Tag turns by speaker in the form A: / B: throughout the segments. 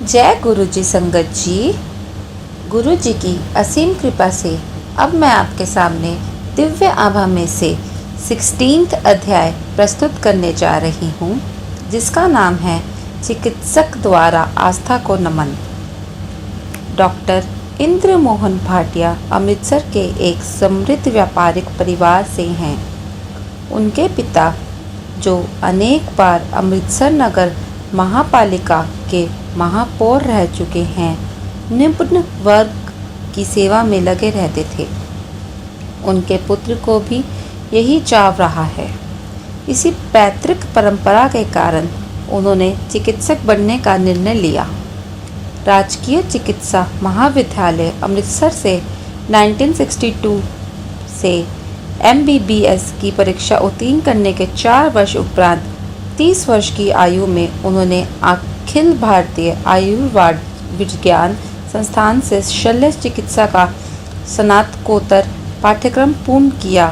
A: जय गुरु जी संगत जी। गुरु जी की असीम कृपा से अब मैं आपके सामने दिव्य आभा में से 16वां अध्याय प्रस्तुत करने जा रही हूँ, जिसका नाम है चिकित्सक द्वारा आस्था को नमन। डॉक्टर इंद्र मोहन भाटिया अमृतसर के एक समृद्ध व्यापारिक परिवार से हैं। उनके पिता, जो अनेक बार अमृतसर नगर महापालिका के महापौर रह चुके हैं, निम्न वर्ग की सेवा में लगे रहते थे। उनके पुत्र को भी यही चाव रहा है। इसी पैतृक परंपरा के कारण उन्होंने चिकित्सक बनने का निर्णय लिया। राजकीय चिकित्सा महाविद्यालय अमृतसर से 1962 से MBBS की परीक्षा उत्तीर्ण करने के 4 वर्ष उपरांत 30 वर्ष की आयु में उन्होंने अखिल भारतीय आयुर्वेद विज्ञान संस्थान से शल्य चिकित्सा का स्नातकोत्तर पाठ्यक्रम पूर्ण किया।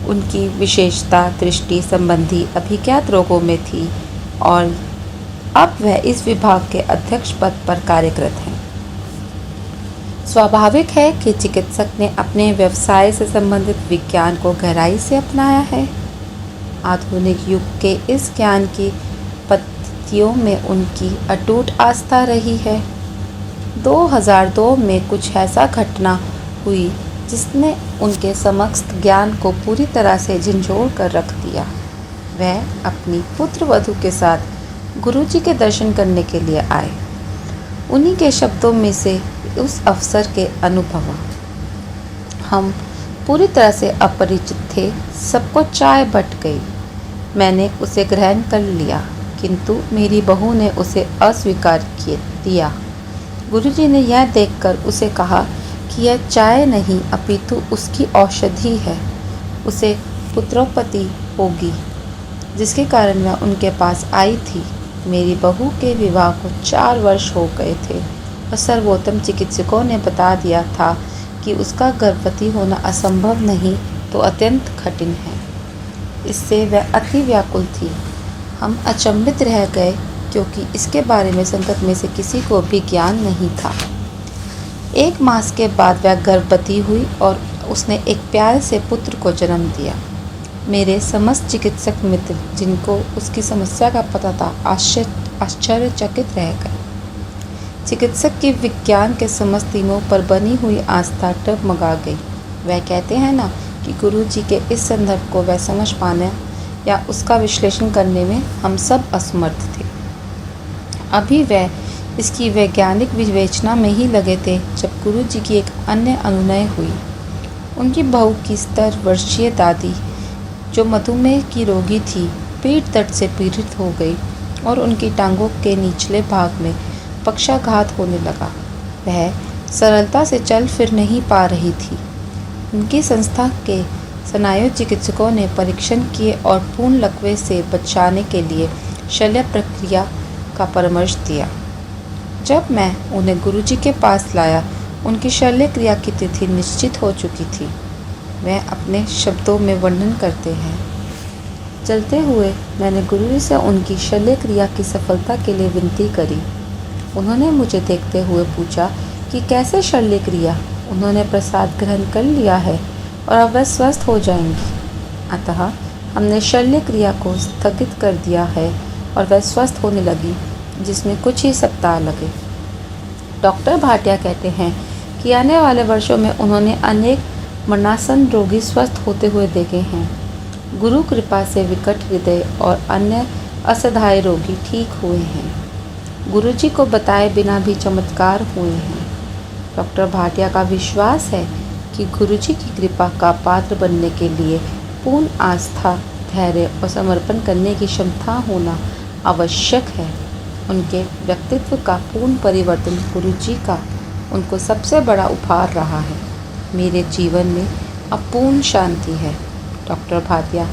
A: उनकी विशेषता दृष्टि संबंधी अभिज्ञात रोगों में थी और अब वह इस विभाग के अध्यक्ष पद पर कार्यरत हैं। स्वाभाविक है कि चिकित्सक ने अपने व्यवसाय से संबंधित विज्ञान को गहराई से अपनाया है। आधुनिक युग के इस ज्ञान की पद्धतियों में उनकी अटूट आस्था रही है। 2002 में कुछ ऐसा घटना हुई जिसने उनके समस्त ज्ञान को पूरी तरह से झंझोड़ कर रख दिया। वह अपनी पुत्र वधू के साथ गुरुजी के दर्शन करने के लिए आए। उन्हीं के शब्दों में से उस अवसर के अनुभव। हम पूरी तरह से अपरिचित थे। सबको चाय बट गई। मैंने उसे ग्रहण कर लिया, किंतु मेरी बहू ने उसे अस्वीकार दिया। गुरुजी ने यह देखकर उसे कहा कि यह चाय नहीं अपितु उसकी औषधि है। उसे पुत्रोत्पत्ति होगी, जिसके कारण वह उनके पास आई थी। मेरी बहू के विवाह को 4 वर्ष हो गए थे और सर्वोत्तम चिकित्सकों ने बता दिया था कि उसका गर्भवती होना असंभव नहीं तो अत्यंत कठिन है। इससे वह अति व्याकुल थी। हम अचंभित रह गए, क्योंकि इसके बारे में संगत में से किसी को भी ज्ञान नहीं था। 1 मास के बाद वह गर्भवती हुई और उसने एक प्यारे से पुत्र को जन्म दिया। मेरे समस्त चिकित्सक मित्र, जिनको उसकी समस्या का पता था, आश्चर्यचकित रह गए। चिकित्सक की विज्ञान के समस्त टीमों पर बनी हुई आस्था डगमगा गई। वह कहते हैं ना कि गुरु जी के इस संदर्भ को वह समझ पाने या उसका विश्लेषण करने में हम सब असमर्थ थे। अभी वह इसकी वैज्ञानिक विवेचना में ही लगे थे जब गुरु जी की एक अन्य अनुनय हुई। उनकी बहू की 70 वर्षीय दादी, जो मधुमेह की रोगी थी, पेट दर्द से पीड़ित हो गई और उनकी टांगों के निचले भाग में पक्षाघात होने लगा। वह सरलता से चल फिर नहीं पा रही थी। उनकी संस्था के स्नायु चिकित्सकों ने परीक्षण किए और पूर्ण लकवे से बचाने के लिए शल्य प्रक्रिया का परामर्श दिया। जब मैं उन्हें गुरुजी के पास लाया, उनकी शल्य क्रिया की तिथि निश्चित हो चुकी थी। वह अपने शब्दों में वर्णन करते हैं। चलते हुए मैंने गुरुजी से उनकी शल्य क्रिया की सफलता के लिए विनती करी। उन्होंने मुझे देखते हुए पूछा कि कैसे शल्य क्रिया। उन्होंने प्रसाद ग्रहण कर लिया है और अब वह स्वस्थ हो जाएंगी। अतः हमने शल्य क्रिया को स्थगित कर दिया है और वह स्वस्थ होने लगी, जिसमें कुछ ही सप्ताह लगे। डॉक्टर भाटिया कहते हैं कि आने वाले वर्षों में उन्होंने अनेक मरणासन रोगी स्वस्थ होते हुए देखे हैं। गुरु कृपा से विकट हृदय और अन्य असाध्य रोगी ठीक हुए हैं। गुरुजी को बताए बिना भी चमत्कार हुए हैं। डॉक्टर भाटिया का विश्वास है कि गुरुजी की कृपा का पात्र बनने के लिए पूर्ण आस्था, धैर्य और समर्पण करने की क्षमता होना आवश्यक है। उनके व्यक्तित्व का पूर्ण परिवर्तन गुरुजी का उनको सबसे बड़ा उपहार रहा है। मेरे जीवन में अपूर्ण शांति है। डॉक्टर भाटिया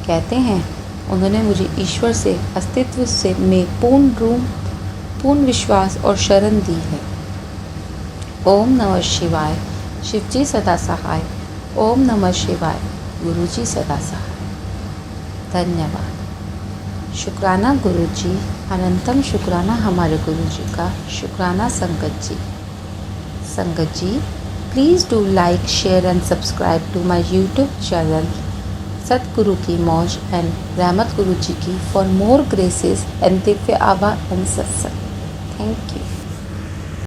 A: कहते हैं, उन्होंने मुझे ईश्वर से अस्तित्व से में पूर्ण विश्वास और शरण दी है। ओम नमः शिवाय। शिवजी सदा सहाय। ओम नमः शिवाय। गुरुजी सदा सहाय। धन्यवाद। शुक्राना गुरुजी। अनंतम शुक्राना हमारे गुरु जी का। शुक्राना संगत जी। संगत जी, please do like, share and subscribe to my YouTube channel सतगुरु की मौज एंड रहमत गुरु जी की for more graces and Divya Abha and सत्संग। Thank you.